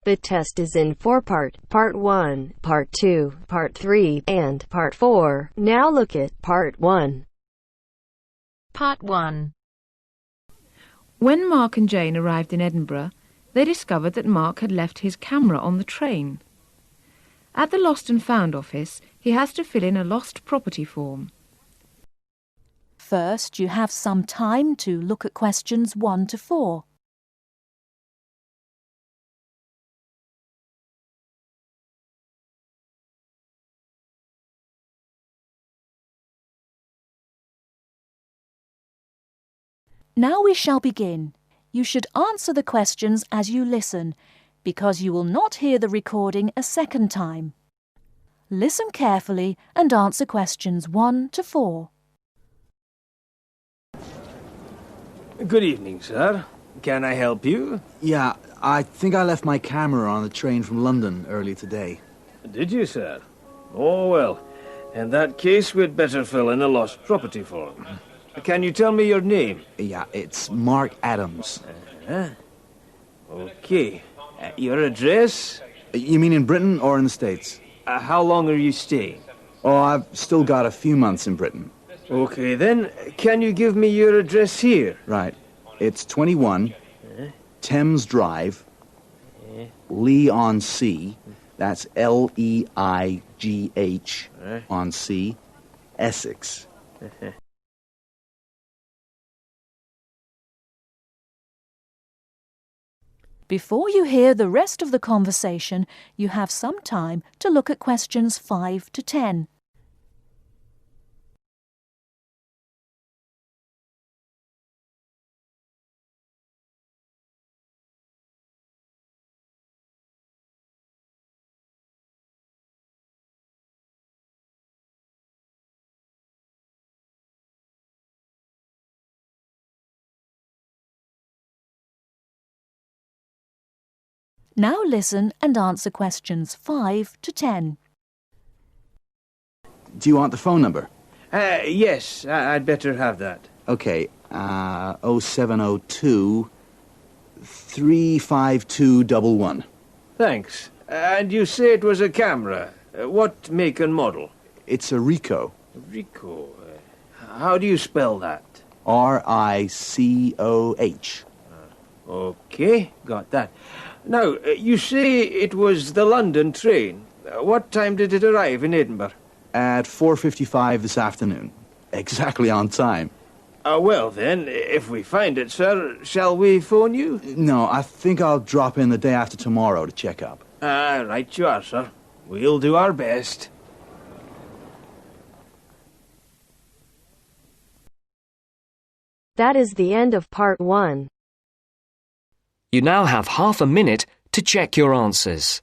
The test is in 4-part, Part 1, Part 2, Part 3, and Part 4. Now look at Part 1. Part 1. When Mark and Jane arrived in Edinburgh, they discovered that Mark had left his camera on the train. At the Lost and Found office, he has to fill in a lost property form. First, you have some time to look at questions 1 to 4. Now we shall begin. You should answer the questions as you listen, because you will not hear the recording a second time. Listen carefully and answer questions 1 to 4. Good evening, sir. Can I help you? Yeah, I think I left my camera on the train from London early today. Did you, sir? Oh, well. In that case, we'd better fill in a lost property form. Can you tell me your name? Yeah, it's Mark Adams. Okay. Your address? You mean in Britain or in the States? How long are you staying? Oh, I've still got a few months in Britain. Okay, then. Can you give me your address here? Right. It's 21 Thames Drive, Leigh-on-Sea. That's Leigh on Sea, Essex. Before you hear the rest of the conversation, you have some time to look at questions 5 to 10. Now listen and answer questions 5 to 10. Do you want the phone number? Yes, I'd better have that. Okay, 0702 35211. Thanks. And you say it was a camera. What make and model? It's a Ricoh. Ricoh. How do you spell that? Ricoh. Okay, got that. Now, you say it was the London train. What time did it arrive in Edinburgh? At 4:55 this afternoon. Exactly on time. Well then, if we find it, sir, shall we phone you? No, I think I'll drop in the day after tomorrow to check up. Right you are, sir. We'll do our best. That is the end of Part 1. You now have half a minute to check your answers.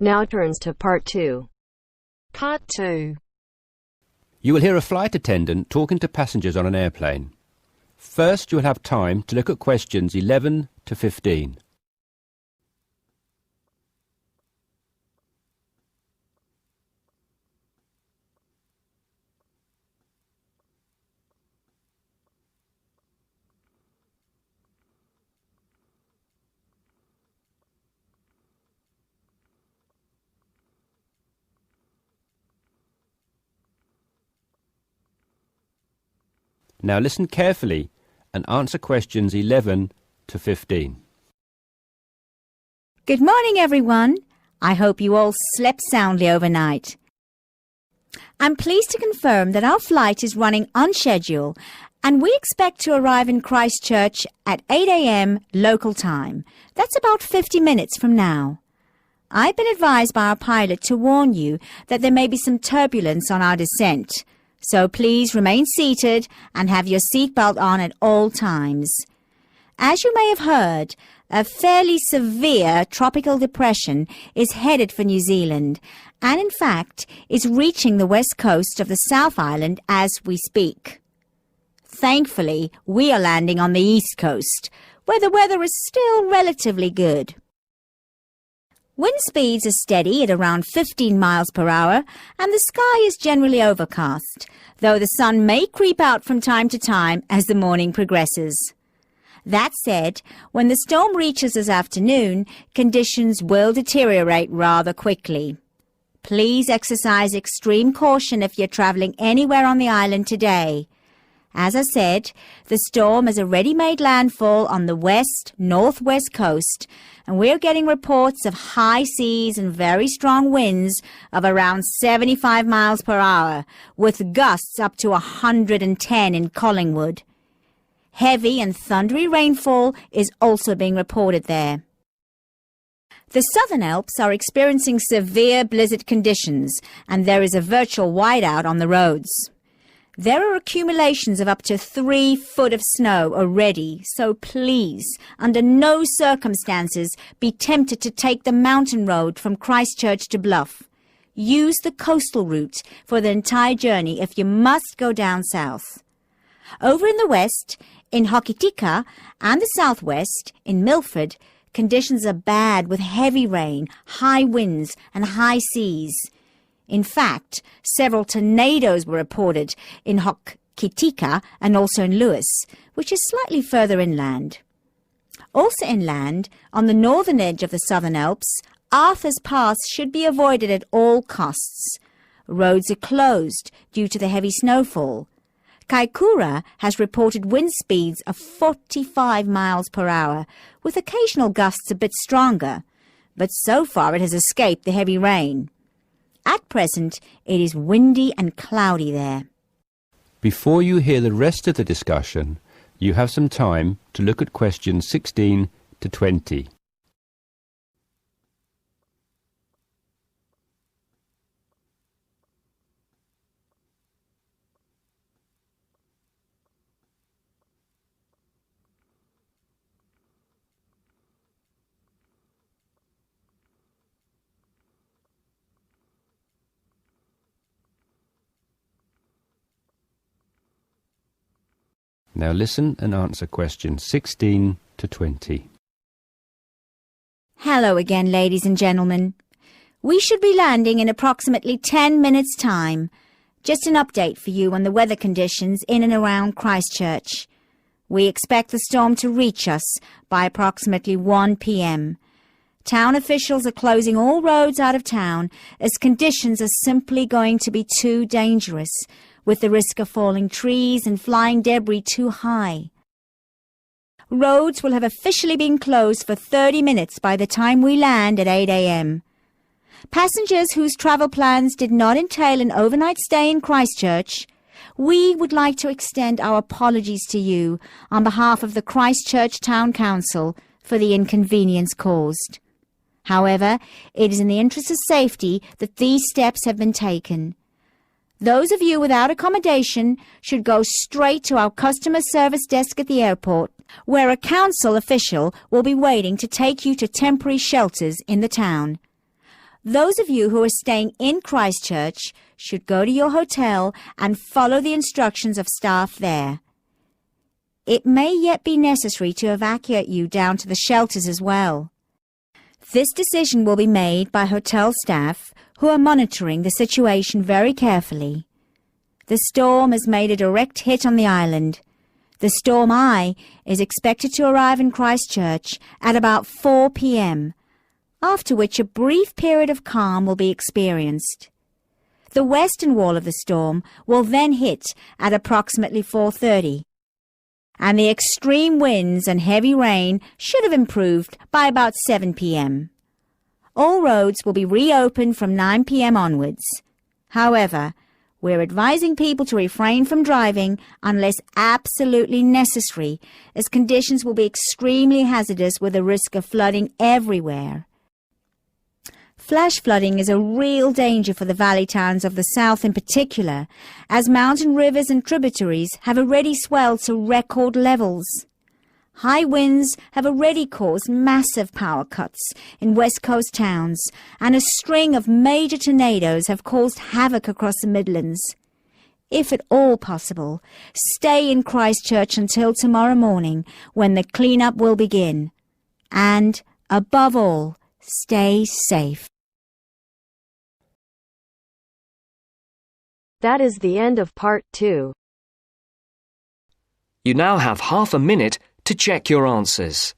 Now turns to Part 2. Part 2. You will hear a flight attendant talking to passengers on an airplane. First, you will have time to look at questions 11 to 15. Now listen carefully and answer questions 11 to 15. Good morning, everyone. I hope you all slept soundly overnight. I'm pleased to confirm that our flight is running on schedule and we expect to arrive in Christchurch at 8 a.m. local time. That's about 50 minutes from now. I've been advised by our pilot to warn you that there may be some turbulence on our descent. So please remain seated and have your seatbelt on at all times. As you may have heard, a fairly severe tropical depression is headed for New Zealand and in fact is reaching the west coast of the South Island as we speak. Thankfully, we are landing on the east coast, where the weather is still relatively good. Wind speeds are steady at around 15 miles per hour and the sky is generally overcast, though the sun may creep out from time to time as the morning progresses. That said, when the storm reaches this afternoon, conditions will deteriorate rather quickly. Please exercise extreme caution if you're travelling anywhere on the island today. As I said, the storm has already made landfall on the west-northwest coast, and we're getting reports of high seas and very strong winds of around 75 miles per hour, with gusts up to 110 in Collingwood. Heavy and thundery rainfall is also being reported there. The Southern Alps are experiencing severe blizzard conditions, and there is a virtual whiteout on the roads. There are accumulations of up to 3 foot of snow already, so please, under no circumstances, be tempted to take the mountain road from Christchurch to Bluff. Use the coastal route for the entire journey if you must go down south. Over in the west, in Hokitika, and the southwest, in Milford, conditions are bad with heavy rain, high winds, and high seas. In fact, several tornadoes were reported in Hokitika and also in Lewis, which is slightly further inland. Also inland, on the northern edge of the Southern Alps, Arthur's Pass should be avoided at all costs. Roads are closed due to the heavy snowfall. Kaikoura has reported wind speeds of 45 miles per hour, with occasional gusts a bit stronger, but so far it has escaped the heavy rain. At present, it is windy and cloudy there. Before you hear the rest of the discussion, you have some time to look at questions 16 to 20. Now listen and answer questions 16 to 20. Hello again, ladies and gentlemen. We should be landing in approximately 10 minutes' time. Just an update for you on the weather conditions in and around Christchurch. We expect the storm to reach us by approximately 1 p.m. Town officials are closing all roads out of town as conditions are simply going to be too dangerous, with the risk of falling trees and flying debris too high. Roads will have officially been closed for 30 minutes by the time we land at 8 a.m. Passengers whose travel plans did not entail an overnight stay in Christchurch, we would like to extend our apologies to you on behalf of the Christchurch Town Council for the inconvenience caused. However, it is in the interest of safety that these steps have been taken. Those of you without accommodation should go straight to our customer service desk at the airport, where a council official will be waiting to take you to temporary shelters in the town. Those of you who are staying in Christchurch should go to your hotel and follow the instructions of staff there. It may yet be necessary to evacuate you down to the shelters as well. This decision will be made by hotel staff who are monitoring the situation very carefully. The storm has made a direct hit on the island. The storm eye is expected to arrive in Christchurch at about 4 p.m., after which a brief period of calm will be experienced. The western wall of the storm will then hit at approximately 4:30, and the extreme winds and heavy rain should have improved by about 7 p.m. All roads will be reopened from 9 p.m. onwards. However, we're advising people to refrain from driving unless absolutely necessary, as conditions will be extremely hazardous with a risk of flooding everywhere. Flash flooding is a real danger for the valley towns of the south in particular, as mountain rivers and tributaries have already swelled to record levels. High winds have already caused massive power cuts in West Coast towns, and a string of major tornadoes have caused havoc across the Midlands. If at all possible, stay in Christchurch until tomorrow morning, when the clean-up will begin. And, above all, stay safe. That is the end of part 2. You now have half a minute to check your answers.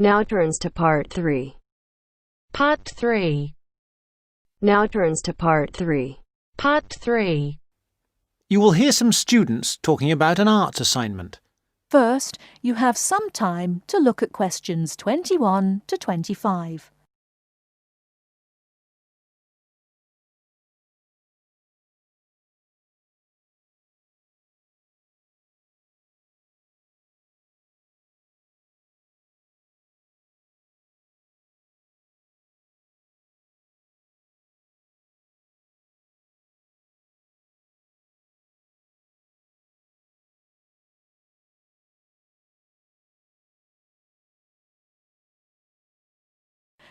Now turns to part 3. Part 3. Now turns to part 3. Part 3. You will hear some students talking about an arts assignment. First, you have some time to look at questions 21 to 25.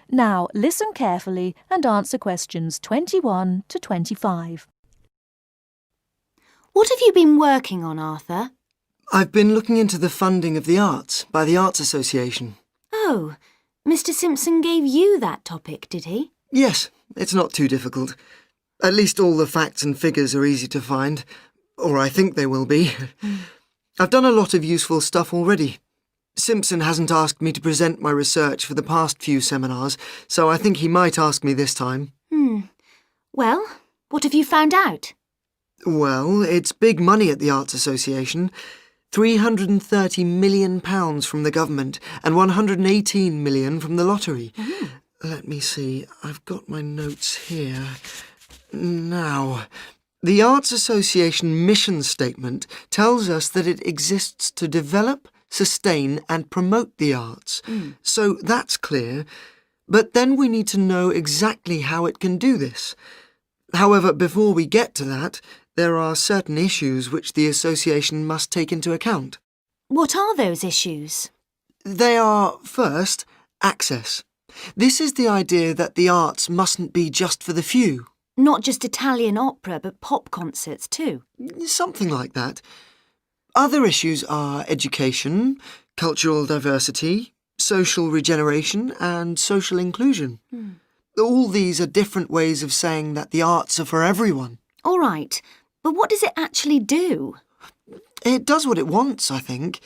Now listen carefully and answer questions 21 to 25. What have you been working on, Arthur? I've been looking into the funding of the arts by the Arts Association. Oh, Mr. Simpson gave you that topic, did he? Yes, it's not too difficult. At least all the facts and figures are easy to find, or I think they will be. I've done a lot of useful stuff already. Simpson hasn't asked me to present my research for the past few seminars, so I think he might ask me this time. Well, what have you found out? Well, it's big money at the Arts Association. £330 million from the government and £118 million from the lottery. Let me see, I've got my notes here. Now, the Arts Association mission statement tells us that it exists to develop, sustain and promote the arts. So that's clear. But then we need to know exactly how it can do this. However, before we get to that, there are certain issues which the association must take into account. What are those issues? They are, first, access. This is the idea that the arts mustn't be just for the few. Not just Italian opera, but pop concerts too. Something like that. Other issues are education, cultural diversity, social regeneration and social inclusion. All these are different ways of saying that the arts are for everyone. All right, but what does it actually do? It does what it wants, I think.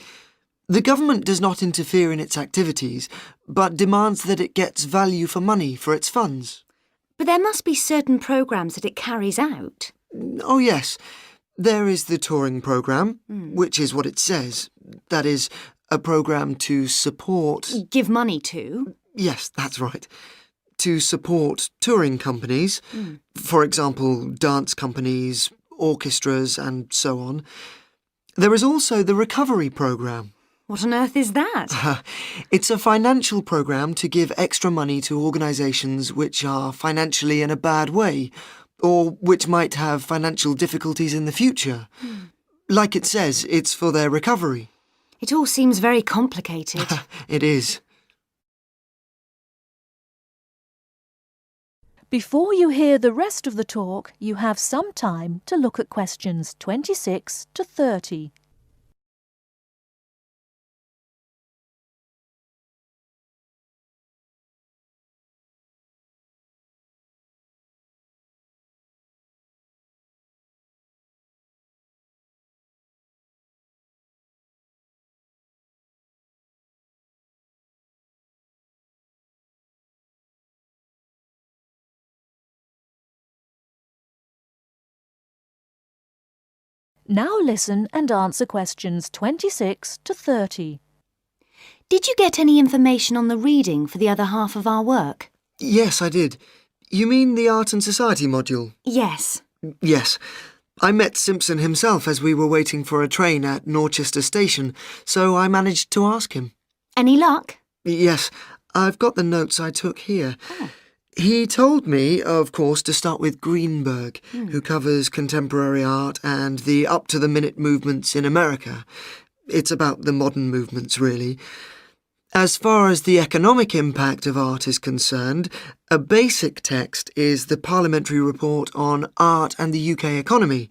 The government does not interfere in its activities, but demands that it gets value for money for its funds. But there must be certain programmes that it carries out. Oh, yes. There is the touring programme, which is what it says. That is, a programme to support... Give money to? Yes, that's right. To support touring companies, for example, dance companies, orchestras and so on. There is also the recovery programme. What on earth is that? It's a financial programme to give extra money to organisations which are financially in a bad way, or which might have financial difficulties in the future. Like it says, it's for their recovery. It all seems very complicated. It is. Before you hear the rest of the talk, you have some time to look at questions 26 to 30. Now listen and answer questions 26 to 30. Did you get any information on the reading for the other half of our work? Yes, I did. You mean the Art and Society module? Yes. Yes. I met Simpson himself as we were waiting for a train at Norchester Station, so I managed to ask him. Any luck? Yes, I've got the notes I took here. He told me, of course, to start with Greenberg, who covers contemporary art and the up-to-the-minute movements in America. It's about the modern movements, really. As far as the economic impact of art is concerned, a basic text is the Parliamentary Report on Art and the UK Economy.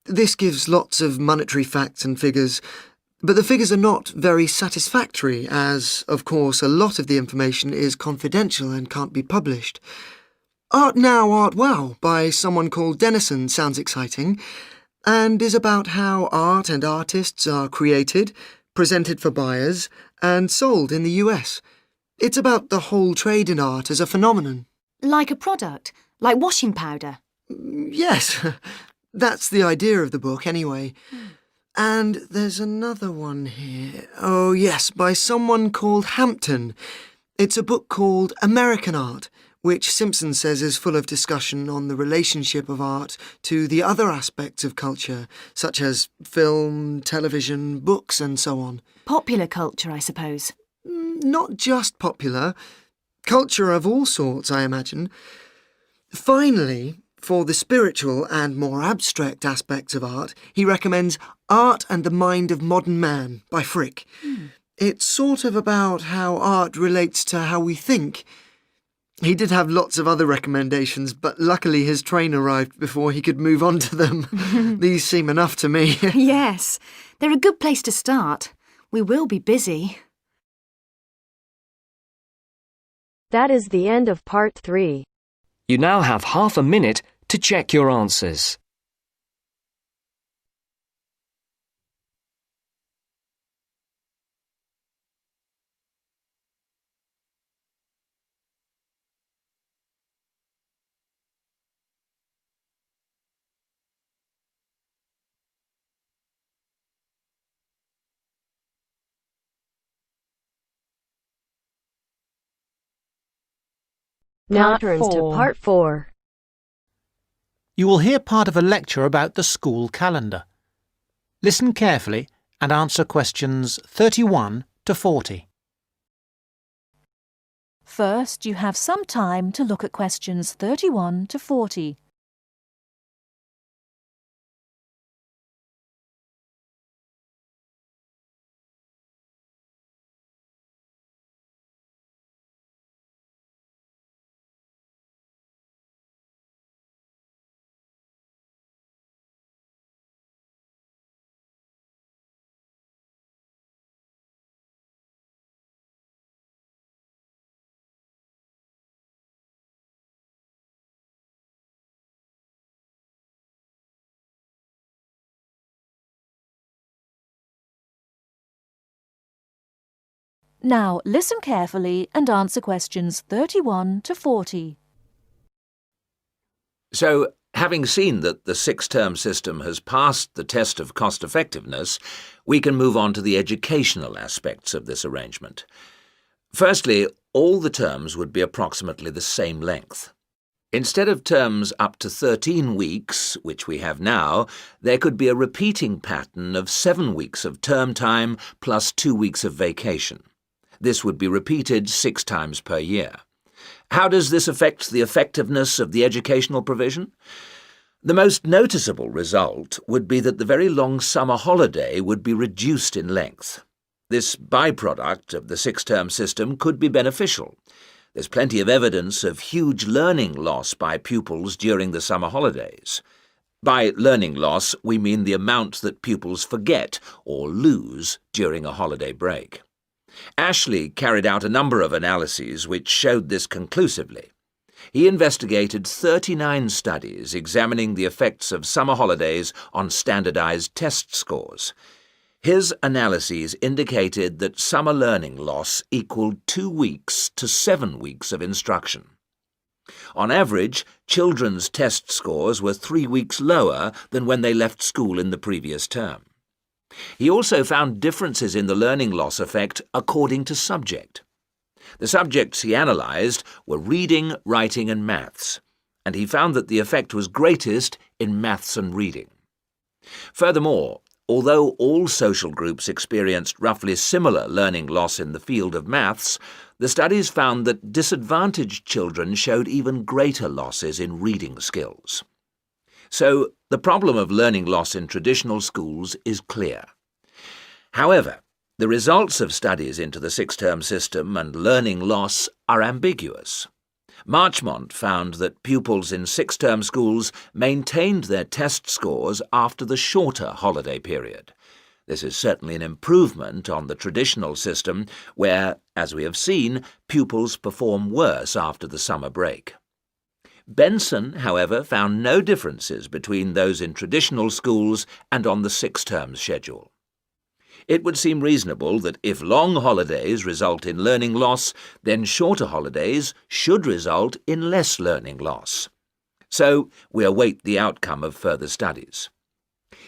This gives lots of monetary facts and figures, but the figures are not very satisfactory, as, of course, a lot of the information is confidential and can't be published. Art Now, Art Wow by someone called Dennison sounds exciting, and is about how art and artists are created, presented for buyers, and sold in the US. It's about the whole trade in art as a phenomenon. Like a product? Like washing powder? Yes, that's the idea of the book anyway. And there's another one here. Oh yes, by someone called Hampton. It's a book called American Art, which Simpson says is full of discussion on the relationship of art to the other aspects of culture, such as film, television, books and so on. Popular culture, I suppose. Not just popular. Culture of all sorts, I imagine. Finally, for the spiritual and more abstract aspects of art, he recommends Art and the Mind of Modern Man by Frick. It's sort of about how art relates to how we think. He did have lots of other recommendations, but luckily his train arrived before he could move on to them. These seem enough to me. Yes, they're a good place to start. We will be busy. That is the end of part 3. You now have half a minute to check your answers. Now turns to part 4. You will hear part of a lecture about the school calendar. Listen carefully and answer questions 31 to 40. First, you have some time to look at questions 31 to 40. Now listen carefully and answer questions 31 to 40. So, having seen that the six-term system has passed the test of cost-effectiveness, we can move on to the educational aspects of this arrangement. Firstly, all the terms would be approximately the same length. Instead of terms up to 13 weeks, which we have now, there could be a repeating pattern of 7 weeks of term time plus 2 weeks of vacation. This would be repeated 6 times per year. How does this affect the effectiveness of the educational provision? The most noticeable result would be that the very long summer holiday would be reduced in length. This byproduct of the six-term system could be beneficial. There's plenty of evidence of huge learning loss by pupils during the summer holidays. By learning loss, we mean the amount that pupils forget or lose during a holiday break. Ashley carried out a number of analyses which showed this conclusively. He investigated 39 studies examining the effects of summer holidays on standardized test scores. His analyses indicated that summer learning loss equaled 2 weeks to 7 weeks of instruction. On average, children's test scores were 3 weeks lower than when they left school in the previous term. He also found differences in the learning loss effect according to subject. The subjects he analysed were reading, writing and maths, and he found that the effect was greatest in maths and reading. Furthermore, although all social groups experienced roughly similar learning loss in the field of maths, the studies found that disadvantaged children showed even greater losses in reading skills. So, the problem of learning loss in traditional schools is clear. However, the results of studies into the six-term system and learning loss are ambiguous. Marchmont found that pupils in six-term schools maintained their test scores after the shorter holiday period. This is certainly an improvement on the traditional system where, as we have seen, pupils perform worse after the summer break. Benson, however, found no differences between those in traditional schools and on the six-term schedule. It would seem reasonable that if long holidays result in learning loss, then shorter holidays should result in less learning loss. So we await the outcome of further studies.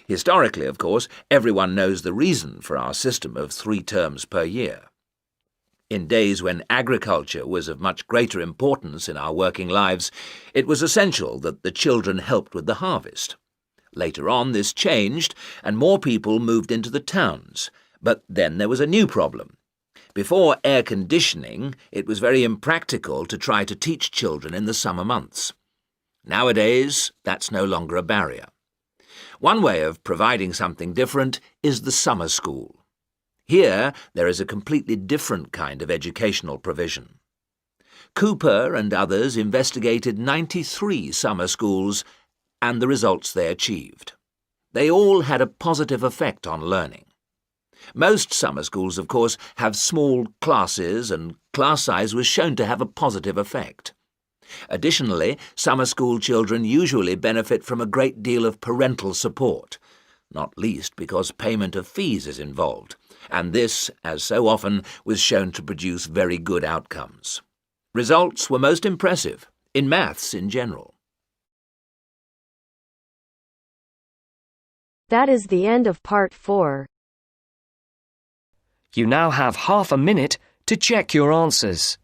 Historically, of course, everyone knows the reason for our system of 3 terms per year. In days when agriculture was of much greater importance in our working lives, it was essential that the children helped with the harvest. Later on, this changed, and more people moved into the towns. But then there was a new problem. Before air conditioning, it was very impractical to try to teach children in the summer months. Nowadays, that's no longer a barrier. One way of providing something different is the summer school. Here, there is a completely different kind of educational provision. Cooper and others investigated 93 summer schools and the results they achieved. They all had a positive effect on learning. Most summer schools, of course, have small classes, and class size was shown to have a positive effect. Additionally, summer school children usually benefit from a great deal of parental support, not least because payment of fees is involved, and this, as so often, was shown to produce very good outcomes. Results were most impressive, in maths in general. That is the end of part 4. You now have half a minute to check your answers.